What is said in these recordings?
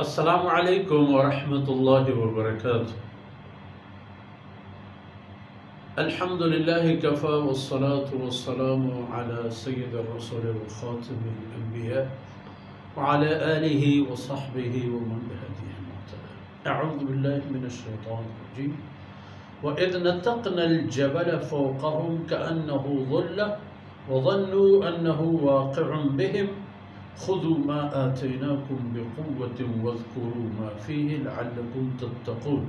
السلام عليكم ورحمة الله وبركاته. الحمد لله كفى والصلاة والسلام على سيد الرسل وخاتم الأنبياء وعلى آله وصحبه ومن بهديه المهتدى. أعوذ بالله من الشيطان الرجيم. وإذ نتقنا الجبل فوقهم كأنه ظلة وظنوا أنه واقع بهم خذوا ما آتيناكم بقوة واذكروا ما فيه لعلكم تتقون.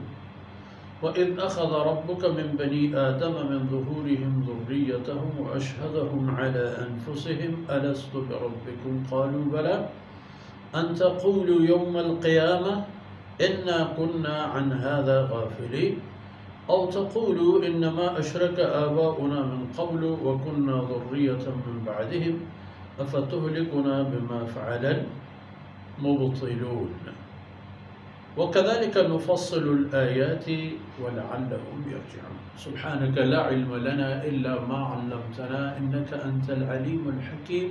وإذ أخذ ربك من بني آدم من ظهورهم ذريتهم وأشهدهم على أنفسهم ألست بربكم قالوا بلى أن تقولوا يوم القيامة إنا كنا عن هذا غافلين أو تقولوا إنما أشرك آباؤنا من قبل وكنا ذرية من بعدهم أفتهلكنا بما فعل المبطلون وكذلك نفصل الآيات ولعلهم يرجعون. سبحانك لا علم لنا إلا ما علمتنا إنك أنت العليم الحكيم.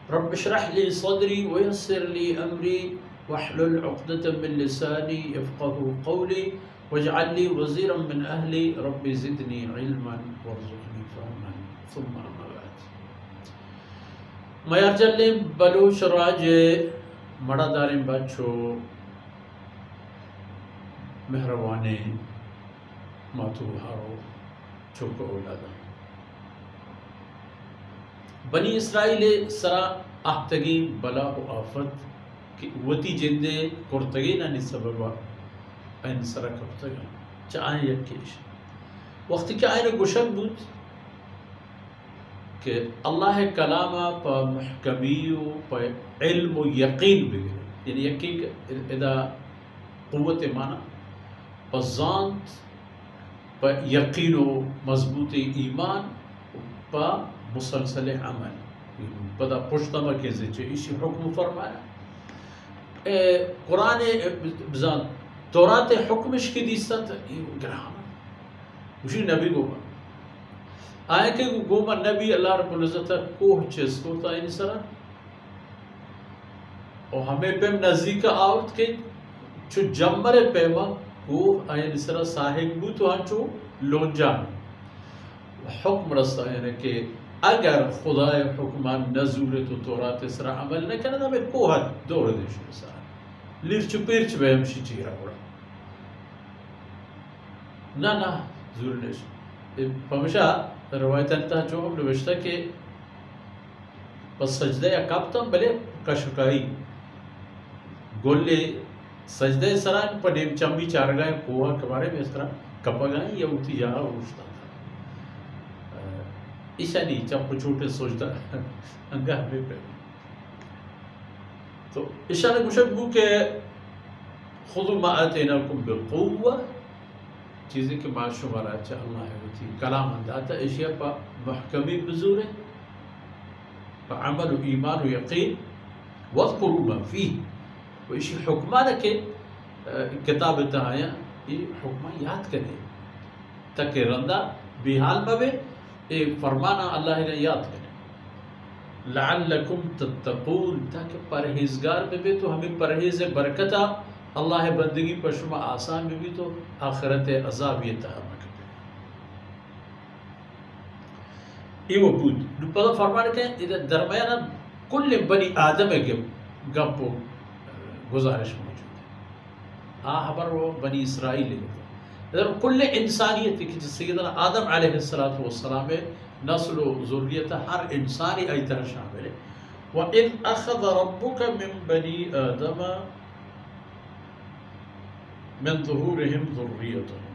رب اشرح لي صدري ويسر لي أمري واحلل عقدة من لساني يفقه قولي واجعل لي وزيرا من أهلي رب زدني علما وارزقني فهما ثم أما بعد. ميرجل بلوش راجے مڑا داریں بچو مہربانے ماتو ہارو چوکو اولادا بنی اسرائیل سرا احتگین بلا و آفت کی وتی جندے کرتگین انی سببا این سرا کرتگا چا آئین یکیش وقتی کہ آئین گوشک بود کہ اللہ کلامہ پا محکمیو پا علم و یقین بگرے یعنی یقین ادا قوت مانا پا زانت پا یقین و مضبوط ایمان پا مسلسل عمل پدا پشتما کے زیچے اسی حکم فرمایا قرآن بزان تورات حکمش کی دیستا تا گرہانا اسی نبی گو آئے کہ گوما نبی اللہ رب العزت کوہ چیز کو تا این سرا اور ہمیں پیم نزدیک آورت کے چو جمبر پیما کوہ این سرا صاحب بو تو ہنچو لون جان حکم رستا ہے کہ اگر خدا حکمان نزول تو تورات سرا عمل نہ کرنا ہمیں کوہ دور دیشو سارا لیر چو پیر چو بہم شی چیرا بڑا نا زور دیشو پمشا روایت انتا جو ہم نوشتا کہ بس سجدہ یا کابتاں بلے کشکائی گولے سجدہ سران پر نیم چمبی چارگائیں کوہا کبارے میں اس طرح کپا گائیں یا اوٹی جہاں روشتا تھا ایسا نہیں چمپ چھوٹے سوچتا انگاہ میں پہ تو ایسا نے گوشک بو کہ خودو ما آتیناکم بالقوہ چیزیں کہ ما شمارا چاہ اللہ ہے وہ تھی کلام انداتا اشیاء پا محکمی بزور ہے پا عمل و ایمان و یقین وَذْكُرُوا مَا فِيهِ و اسی حکمانہ کے کتاب تہایا یہ حکمہ یاد کریں تاکہ رندہ بحال میں ایک فرمانا اللہ نے یاد کریں لَعَلَّكُمْ تَتَّقُونَ تاکہ پرہیزگار میں بھی تو ہمیں پرہیز برکتہ اللہ بندگی پر شما آسان میں بھی تو آخرت عذاب یہ تحمل کرتے یہ وہ بود پتہ فرمانے کہ ادھر درمیانہ کل بنی آدم گپ گزارش موجود ہے خبر وہ بنی اسرائیل ادھر کل انسانیت کی جس سیدنا آدم علیہ السلام نسل و ذریت ہر انسانی ایتر شامل ہے وَإِذْ أَخَذَ رَبُّكَ مِن بَنِي آدَمَ من ظہورہم ذریتہم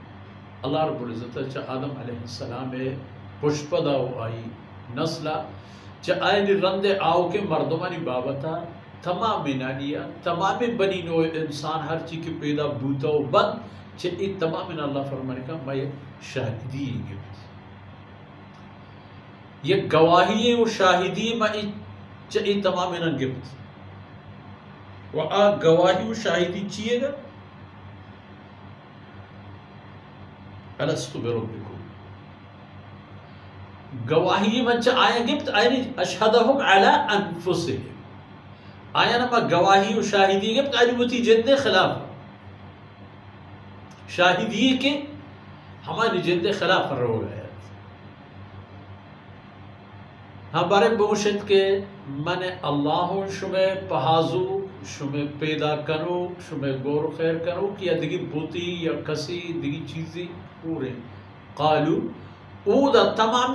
اللہ رب العزت چاہ آدم علیہ السلام پشپدہ آئی نسلہ چاہ آئین رند آؤ کے مردمانی بابتا تمام نانیا تمام بنی نوع انسان ہر چیز کی پیدا بوتا و بند چاہ ای تمام اللہ فرمانے کا میں شاہدی گفت یہ گواہی و شاہدی میں چاہ ای تمام گفت و آ گواہی و شاہدی چیئے گا ألست بربكم گواہی منچ آیا گفت آئین اشہدہم علی انفسہم آیا نما گواہی و شاہدی کے قائل ہوتی جد خلاف شاہدی کے ہماری جد خلاف رو گئے ہمارے بوشت کے من اللہ شمع پہازو شمع پیدا کرو شمع گور خیر کرو کہ یا دگی بوتی یا کسی دگی چیزی پورے قالو او دا تمام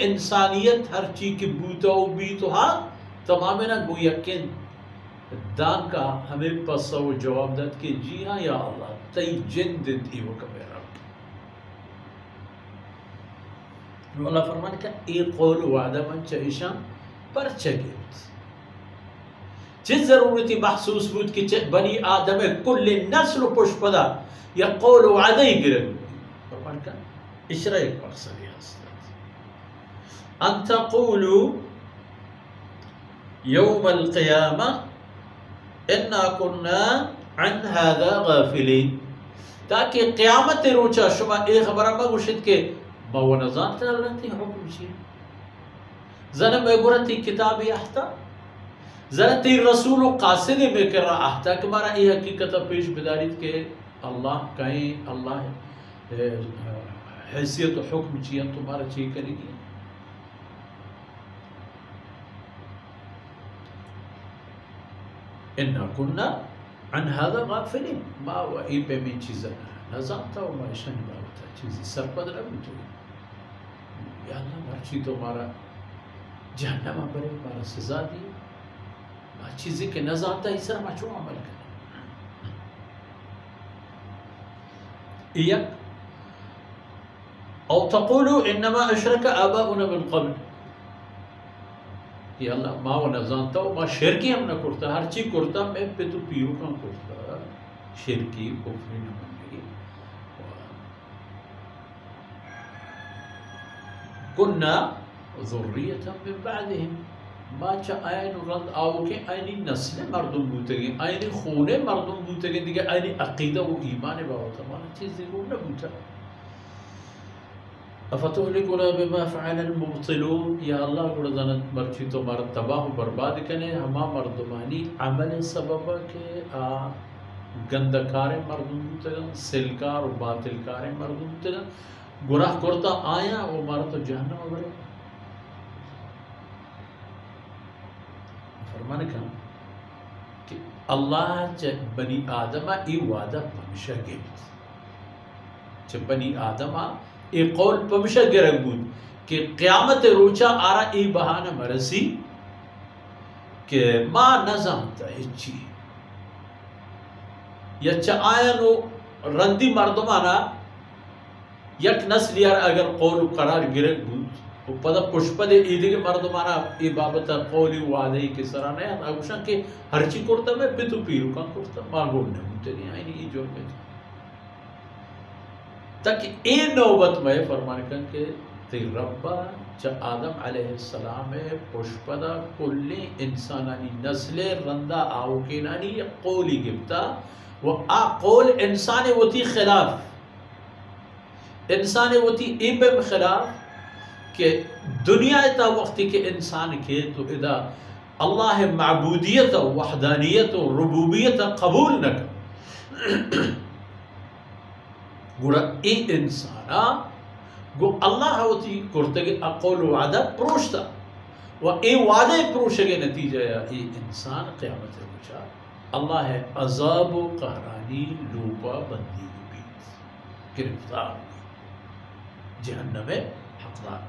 انسانیت ہر چیز کی بوتا و بیتو ہاں تمام نہ گو یقین دان کا ہمیں پسا و جواب داد کہ جی ہاں یا اللہ تی جند تی وہ کبھی رب اللہ فرمانے کا ایک قول وعدہ من چاہیشان پر چگیت جس ضرورتی محسوس بود کہ بنی آدم کل نسل و پشت پدا یا قول وعدہ ہی گرد فرمانے کا اشرا ایک مقصد ہے ان تقولوا یوم القیامہ انا کننا عن هذا غافلین تاکہ قیامت روچا شما ایک خبرہ مگوشت کے باو نظام تا اللہ تی حکم چیئے زنم میں گرتی کتابی احتا زنتی رسول و قاصد میں کر رہا احتا کہ مارا یہ حقیقت پیش بداریت کہ اللہ کہیں اللہ حیثیت و حکم چیئے تمہارا چیئے کرے گی اِنَّا كُنَّا عَنْ هَذَا غَافِلِينَ ما و ای پہ میں چیزیں نظام تا و ما اشانی باوتا چیزی سرپد رہی تو یا اللہ مرچی تو مارا جہنم برے مارا سزا دی ما چیزی کے نظام تا اس طرح ما چون عمل کرنے ایک او تقولوا انما اشرک آباؤنا من قبل کہ اللہ ما و نظانتا و ما شرکی ہم نہ کرتا ہر چی کرتا میں پہ تو پیرو کام کرتا شرکی کفری نہ بنگی کننا ذریتا من بعدهم ما چا آئین رند آو کے آئینی نسل مردم بوتے گئے آئینی خون مردم بوتے گئے دیگه آئینی عقیدہ و ایمان باوتا مانا چیز دیگو نہ بوتا افتهلكنا بما فعل المبطلون یا اللہ گوڑا زنت مرچی تو مارا تباہ و برباد کنے ہما مردمانی عمل سببا کہ گندکار مردم بوتگا سلکار و باطلکار مردم بوتگا گناہ کرتا آیا وہ مارا تو جہنم بڑے فرمانے کہا کہ اللہ بنی آدمہ ای وعدہ پمشہ گیت چھ بنی آدمہ ایک قول پمشہ گرگ بود کہ قیامت روچا آرہ ای بہانہ مرسی کہ ما نظامتا ہچی یا چا آئینو رندی مردمانا یک نسل یار اگر قول قرار گرگ بود و پدا پشپد ایدی کے مردمانا ای بابتا قولی وعدہی کے سرانا ہے اگوشن کہ ہر چی کرتا میں پیتو پیرو کان کرتا مارگون نموتے نہیں آئینی ای جور میں تاکہ این نوبت میں فرمانے کن کہ تی ربا چا آدم علیہ السلام پشپدا کلی انسانانی نسل رندہ آوکینانی قولی گفتا و قول انسان ہوتی خلاف انسان ہوتی ایبم خلاف کہ دنیا تا وقتی کہ انسان کے تو ادا اللہ معبودیت و وحدانیت و ربوبیت قبول نہ کر گوڑا ای انسانا گو اللہ ہوتی کرتگی اقول وعدہ پروشتا و ای وعدہ پروشگے نتیجہ یا ای انسان قیامت روچا اللہ ہے عذاب و قہرانی لوپا بندی بیت گرفتار جہنم حقدار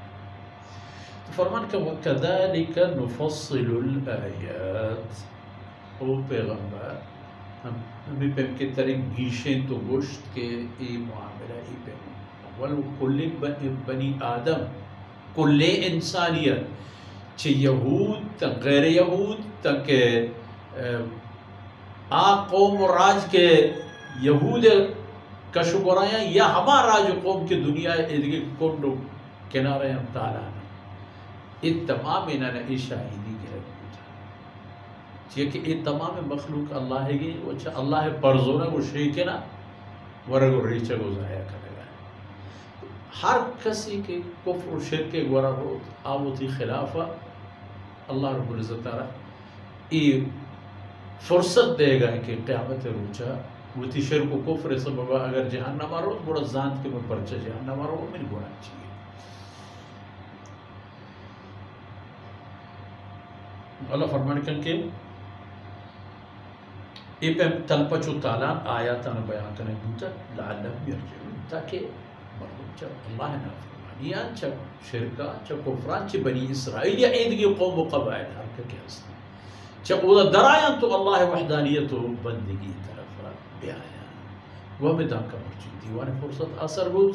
تو فرمان کہ وَكَذَلِكَ نُفَصِّلُ الْآيَاتِ او پیغمبر ہمیں پہم کے طرح گیشیں تو گوشت کے ای معاملہ ای پہم ولو کل بنی آدم کل انسانیت چھ یہود تک غیر یہود تک قوم و راج کے یہود کا شکرائیں یا ہما راج و قوم کے دنیا ادھگی کنڈو کنارے ہم تعالیٰ یہ تمام انہاں نے شاہدی کے رکھ چیئے کہ یہ تمام مخلوق اللہ ہے گی وچھا اللہ پرزونا کو شریکنا ورگو ریچہ کو ضائع کرے گا ہر کسی کے کفر و شرک گورا ہو آوتی خلافہ اللہ رب العزت رہا ای فرصت دے گا کہ قیامت روچا وتی شرک و کفر سببا اگر جہنم رو بڑا زانت کے میں پرچہ جہنم رو من گناہ چاہیے. اللہ فرمان کہ ای پہ تلپچو تالا آیاتانا بیان کرنے بوتا لعلہم یرجعون تاکہ مردم چا اللہ نافرمانیان چا شرکا چا کفران چا بنی اسرائیل یا ایدگی قوم و قبائل حرکہ کے ہستے چا اودا درائیان تو اللہ وحدانیت و بندگی طرف بیایان وہ ہمیں دان کا مرچی دیوان فرصت آثر بود.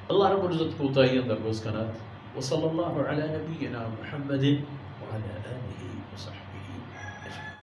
اللہ رب العزت کو تاہین در گوز کنات وصلی اللہ علی نبینا محمد وعلى آلہ وصحبہ.